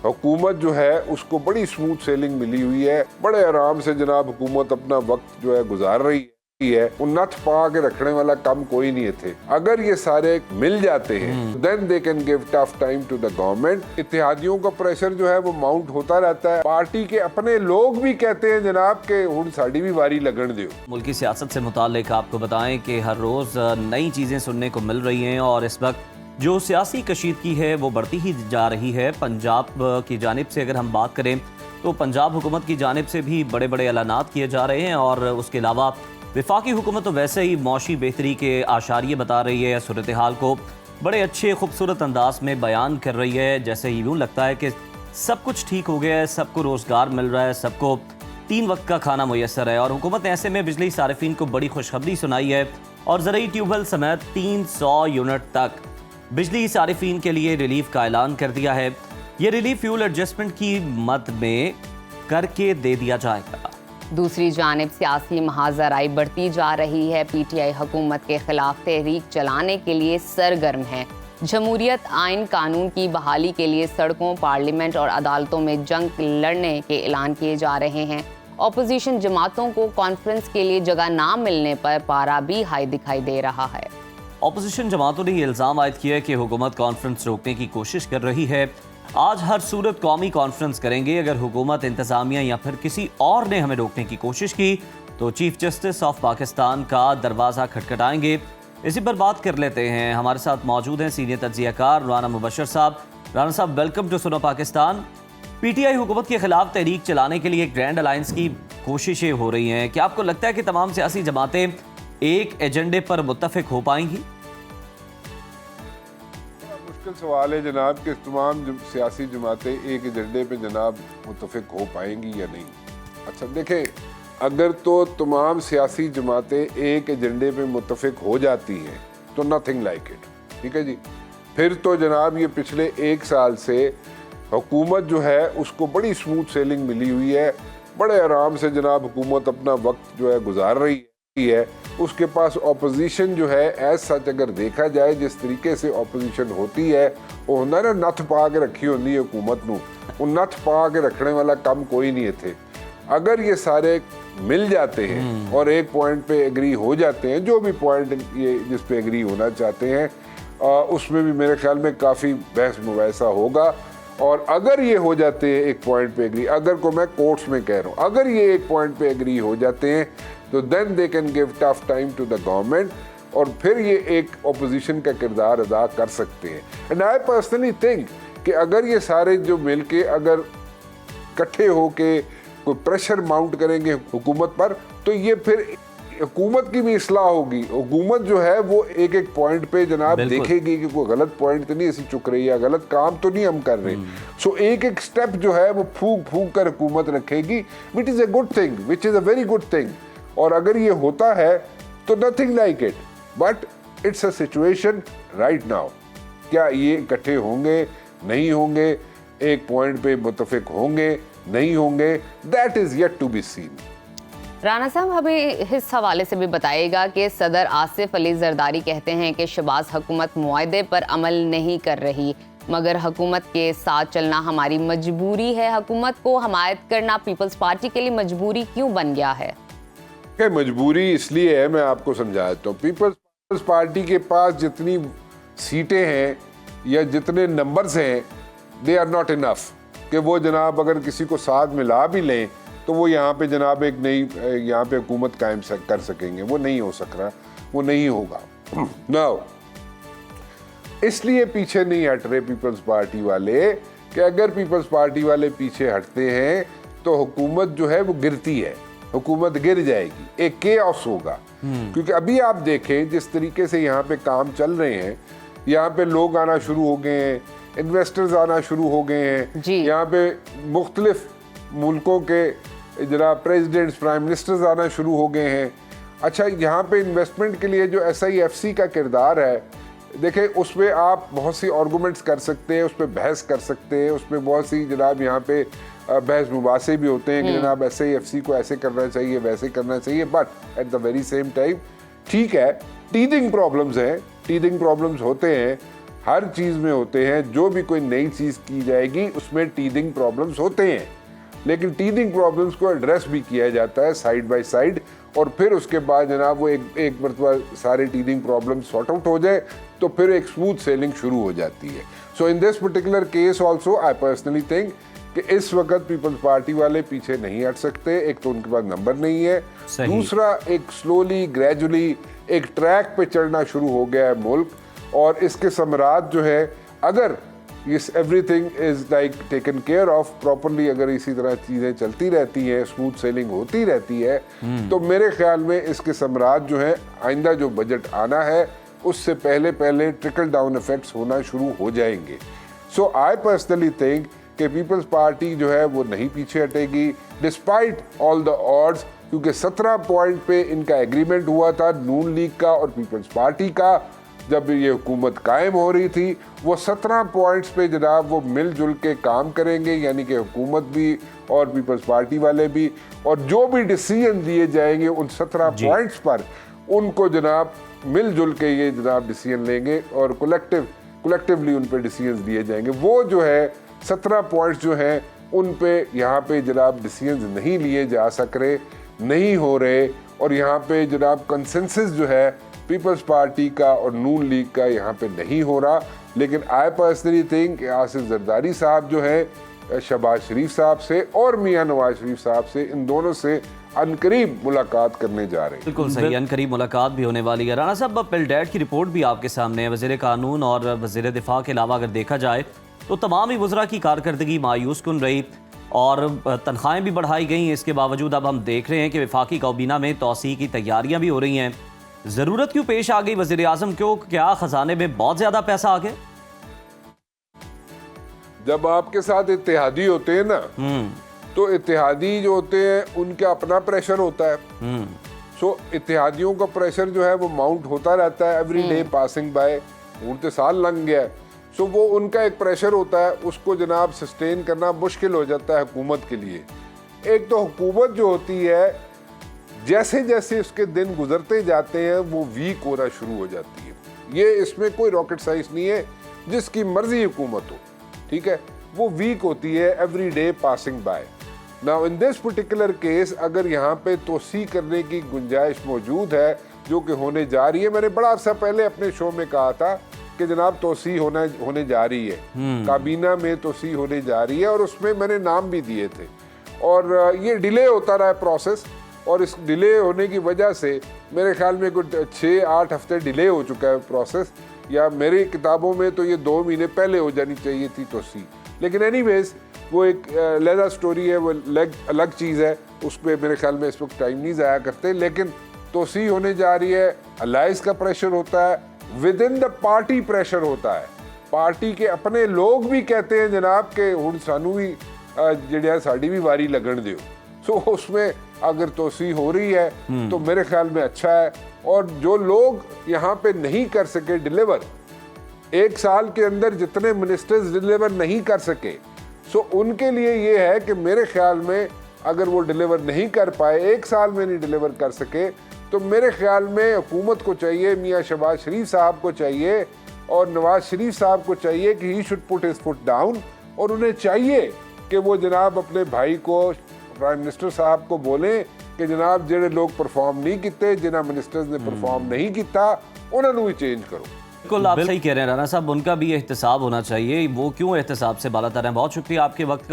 हुकूमत जो है उसको बड़ी स्मूथ सेलिंग मिली हुई है, बड़े आराम से जनाब हुकूमत अपना वक्त जो है गुजार रही है। वो नथ पा के रखने वाला काम कोई नहीं थे। अगर ये सारे मिल जाते हैं then they can give tough time to the government. इत्तेहादियों का प्रेशर जो है वो माउंट होता रहता है। पार्टी के अपने लोग भी कहते हैं जनाब के हुण साड़ी भी वारी लगन दियो। मुल्की सियासत से मुताल्लिक आपको बताएं कि हर रोज नई चीजें सुनने को मिल रही हैं और इस वक्त जो सियासी कशीदगी है वो बढ़ती ही जा रही है। पंजाब की जानिब से अगर हम बात करें तो पंजाब हुकूमत की जानिब से भी बड़े बड़े ऐलानात किए जा रहे हैं और उसके अलावा वफाकी हुकूमत तो वैसे ही मौशी बेहतरी के आशारिये बता रही है, सूरत हाल को बड़े अच्छे खूबसूरत अंदाज में बयान कर रही है। जैसे यूँ लगता है कि सब कुछ ठीक हो गया है, सबको रोज़गार मिल रहा है, सबको 3 वक्त का खाना मुयसर है। और हुकूमत ने ऐसे में बिजली सारिफीन को बड़ी खुशखबरी सुनाई है और ज़रूरी ट्यूबवेल समेत 300 यूनिट तक बिजली सारिफीन के लिए रिलीफ का ऐलान कर दिया है। ये रिलीफ फ्यूल एडजस्टमेंट की मद में करके दे दिया जाएगा। दूसरी जानिब सियासी महाजराई बढ़ती जा रही है। पीटीआई हुकूमत के खिलाफ तहरीक चलाने के लिए सरगर्म है। जमहूरियत आइन कानून की बहाली के लिए सड़कों, पार्लियामेंट और अदालतों में जंग लड़ने के ऐलान किए जा रहे हैं। अपोजिशन जमातों को कॉन्फ्रेंस के लिए जगह ना मिलने पर पारा भी हाई दिखाई दे रहा है। अपोजिशन जमातों ने ये इल्ज़ाम आयद किया है कि हुकूमत कॉन्फ्रेंस रोकने की कोशिश कर रही है। आज हर सूरत कौमी कॉन्फ्रेंस करेंगे। अगर हुकूमत, इंतज़ामिया या फिर किसी और ने हमें रोकने की कोशिश की तो चीफ जस्टिस ऑफ पाकिस्तान का दरवाज़ा खटखटाएंगे। इसी पर बात कर लेते हैं। हमारे साथ मौजूद हैं सीनियर तज्ज़ियाकार राना मुबशर साहब। राना साहब, वेलकम टू सुनो पाकिस्तान। पीटीआई हुकूमत के खिलाफ तहरीक चलाने के लिए ग्रैंड अलायंस की कोशिशें हो रही हैं। क्या आपको लगता है कि तमाम सियासी जमातें एक एजेंडे पर मुत्तफिक हो पाएंगी? मुश्किल सवाल है जनाब कि तमाम सियासी जमातें एक एजेंडे पे जनाब मुत्तफिक हो पाएंगी या नहीं। अच्छा देखें, अगर तो तमाम सियासी जमातें एक एजेंडे पे मुत्तफिक हो जाती हैं तो नथिंग लाइक इट, ठीक है जी। फिर तो जनाब ये पिछले 1 साल से हुकूमत जो है उसको बड़ी स्मूथ सेलिंग मिली हुई है, बड़े आराम से जनाब हुकूमत अपना वक्त जो है गुजार रही है। उसके पास ऑपोजिशन जो है एज सच अगर देखा जाए जिस तरीके से ऑपोजिशन होती है वो होंदा ना नथ पा के रखी होती है हुकूमत नूं, वो नथ पा के रखने वाला काम कोई नहीं थे। अगर ये सारे मिल जाते हैं और एक पॉइंट पे एग्री हो जाते हैं, जो भी पॉइंट ये जिस पे एग्री होना चाहते हैं उसमें भी मेरे ख्याल में काफ़ी बहस मुबाहिसा होगा। और अगर ये हो जाते हैं एक पॉइंट पे एग्री, अगर को मैं कोर्ट्स में कह रहा हूँ, अगर ये एक पॉइंट पे एग्री हो जाते हैं तो then they can give tough time to the government और फिर ये एक अपोजिशन का किरदार अदा कर सकते हैं। एंड आई पर्सनली थिंक कि अगर ये सारे जो मिलके अगर इकट्ठे होके कोई प्रेशर माउंट करेंगे हुकूमत पर तो ये फिर हुकूमत की भी इस्लाह होगी। हुकूमत जो है वो एक एक पॉइंट पे जनाब देखेगी कि कोई गलत पॉइंट तो नहीं ऐसी चुक रही है, गलत काम तो नहीं हम कर रहे। सो एक एक स्टेप जो है वो फूक फूक कर हुकूमत रखेगी, which is a good thing, which is a very good thing. और अगर ये होता है तो nothing like it, but it's a situation right now. क्या ये इकट्ठे होंगे, नहीं होंगे, एक पॉइंट पे मुत्तफिक होंगे, नहीं होंगे, that is yet to be seen. Rana साहब, हमें इस हवाले से भी बताइएगा कि सदर आसिफ अली जरदारी कहते हैं कि शहबाज हुकूमत मुआहदे पर अमल नहीं कर रही, मगर हुकूमत के साथ चलना हमारी मजबूरी है। हुकूमत को हमायत करना पीपल्स पार्टी के लिए मजबूरी क्यों बन गया है? मजबूरी इसलिए है, मैं आपको समझाता हूँ। पीपल्स पार्टी के पास जितनी सीटें हैं या जितने नंबर्स हैं, दे आर नॉट इनफ कि वो जनाब अगर किसी को साथ मिला भी लें तो वो यहाँ पे जनाब एक नई यहाँ पे हुकूमत कायम कर सकेंगे। वो नहीं हो सक रहा, वो नहीं होगा। नाउ इसलिए पीछे नहीं हट रहे पीपल्स पार्टी वाले कि अगर पीपल्स पार्टी वाले पीछे हटते हैं तो हुकूमत जो है वो गिरती है, हुकूमत गिर जाएगी, एक केओस होगा। क्योंकि अभी आप देखें जिस तरीके से यहाँ पे काम चल रहे हैं, यहाँ पे लोग आना शुरू हो गए हैं, इन्वेस्टर्स आना शुरू हो गए हैं, यहाँ पे मुख्तलिफ मुल्कों के जनाब प्रेसिडेंट्स, प्राइम मिनिस्टर्स आना शुरू हो गए हैं। अच्छा, यहाँ पे इन्वेस्टमेंट के लिए जो SIFC का किरदार है, देखें उस पर आप बहुत सी आर्गूमेंट्स कर सकते हैं, उस पर बहस कर सकते हैं, उस पर बहुत सी जनाब यहाँ पे बहस मुबासे भी होते हैं कि जनाब SIFC को ऐसे करना चाहिए, वैसे करना चाहिए। But at the very same time ठीक है, टीथिंग प्रॉब्लम्स हैं, टीथिंग प्रॉब्लम्स होते हैं, हर चीज़ में होते हैं। जो भी कोई नई चीज़ की जाएगी उसमें टीदिंग प्रॉब्लम्स होते हैं, लेकिन टीदिंग प्रॉब्लम्स को एड्रेस भी किया जाता है साइड बाय साइड, और फिर उसके बाद जनाब वो एक मरतबा सारे टीदिंग प्रॉब्लम्स सॉर्ट आउट हो जाए तो फिर एक स्मूथ सेलिंग शुरू हो जाती है। So in this particular case also I personally think कि इस वक्त पीपल्स पार्टी वाले पीछे नहीं हट सकते। एक तो उनके पास नंबर नहीं है, दूसरा एक स्लोली ग्रेजुअली एक ट्रैक पे चढ़ना शुरू हो गया है मुल्क, और इसके समरात जो है अगर इस everything is like taken care of properly, अगर इसी तरह चीज़ें चलती रहती हैं, स्मूथ सेलिंग होती रहती है, तो मेरे ख्याल में इसके समरात जो है आइंदा जो बजट आना है उससे पहले पहले ट्रिकल डाउन इफेक्ट्स होना शुरू हो जाएंगे। सो आई पर्सनली थिंक कि पीपल्स पार्टी जो है वो नहीं पीछे हटेगी डिस्पाइट ऑल द ऑड्स, क्योंकि 17 पॉइंट पे इनका एग्रीमेंट हुआ था नून लीग का और पीपल्स पार्टी का। जब ये हुकूमत कायम हो रही थी वो 17 पॉइंट्स पे जनाब वो मिलजुल के काम करेंगे, यानी कि हुकूमत भी और पीपल्स पार्टी वाले भी, और जो भी डिसीजन दिए जाएंगे उन 17 पॉइंट्स पर उनको जनाब मिलजुल के ये जनाब डिसीजन लेंगे और कलेक्टिवली उन पे डिसीजन दिए जाएंगे। वो जो है 17 पॉइंट्स जो हैं उन पे यहाँ पे जनाब डिसीजन नहीं लिए जा सक रहे, नहीं हो रहे, और यहाँ पे जनाब कंसेंसस जो है पीपल्स पार्टी का और नून लीग का यहाँ पे नहीं हो रहा। लेकिन आई पर्सनली थिंक आसिफ जरदारी साहब जो है शहबाज शरीफ साहब से और मियां नवाज शरीफ साहब से, इन दोनों से अनकरीब मुलाकात करने जा रहे हैं। बिल्कुल सही, अनकरीब मुलाकात भी होने वाली है। राणा साहब, पिलडैट की रिपोर्ट भी आपके सामने है। वज़ीर कानून और वज़ीर दिफा के अलावा अगर देखा जाए तो तमाम ही वज़रा की कारकर्दगी मायूस कुन रही और तनख्वाहें भी बढ़ाई गई। इसके बावजूद अब हम देख रहे हैं कि वफाकी काबीना में तौसीई की तैयारियां भी हो रही हैं। ज़रूरत क्यों पेश आ गई वज़ीर आज़म को? क्या ख़जाने में बहुत ज़्यादा पैसा आ गया? जब आपके साथ इत्तेहादी होते हैं ना, तो इत्तेहादी जो होते हैं उनका अपना प्रेशर होता है। सो इत्तेहादियों का प्रेशर जो है वो माउंट होता रहता है एवरी डे पासिंग बाय। उड़ते साल लग गया है, सो वो उनका एक प्रेशर होता है, उसको जनाब सस्टेन करना मुश्किल हो जाता है हुकूमत के लिए। एक तो हुकूमत जो होती है जैसे जैसे उसके दिन गुजरते जाते हैं वो वीक होना शुरू हो जाती है। ये इसमें कोई रॉकेट साइंस नहीं है, जिसकी मर्जी हुकूमत हो, ठीक है, वो वीक होती है every day passing by. Now in this particular case अगर यहाँ पे तोसी करने की गुंजाइश मौजूद है जो कि होने जा रही है, मैंने बड़ा अर्सा पहले अपने शो में कहा था कि जनाब तोसी होने जा रही है, काबीना में तोसी होने जा रही है, और उसमें मैंने नाम भी दिए थे, और ये डिले होता रहा है प्रोसेस, और इस डिले होने की वजह से मेरे ख्याल में कुछ 6-8 हफ्ते डिले हो चुका है प्रोसेस, या मेरी किताबों में तो ये 2 महीने पहले हो जानी चाहिए थी तोसी। लेकिन एनीवेज वो एक अलग स्टोरी है, वो अलग चीज़ है, उस पर मेरे ख्याल में इस वक्त टाइम नहीं ज़ाया करते। लेकिन तोसी होने जा रही है, अलाइस का प्रेशर होता है, with in the party pressure होता है, पार्टी के अपने लोग भी कहते हैं जनाब के हुण सानू भी जिहड़ा साडी भी वारी लगन दियो। सो उसमें अगर तोसी हो रही है तो मेरे ख्याल में अच्छा है। और जो लोग यहाँ पे नहीं कर सके डिलीवर, 1 साल के अंदर जितने मिनिस्टर्स डिलीवर नहीं कर सके, सो उनके लिए ये है कि मेरे ख्याल में अगर वो डिलीवर नहीं कर पाए, 1 साल में नहीं डिलीवर कर सके, तो मेरे ख्याल में हुकूमत को चाहिए, मियाँ शहबाज शरीफ साहब को चाहिए और नवाज शरीफ साहब को चाहिए कि he should put his foot down, और उन्हें चाहिए कि वो जनाब अपने भाई को, प्राइम मिनिस्टर साहब को बोलें कि जनाब जेडे लोग परफॉर्म नहीं किते, जिन्हें मिनिस्टर्स ने परफॉर्म नहीं किया, उन्होंने भी चेंज करो। बिल्कुल आप सही कह रहे हैं राणा साहब, उनका भी एहतसाब होना चाहिए। वो क्यों एहतसाब से बाला तर हैं। बहुत शुक्रिया आपके वक्त का।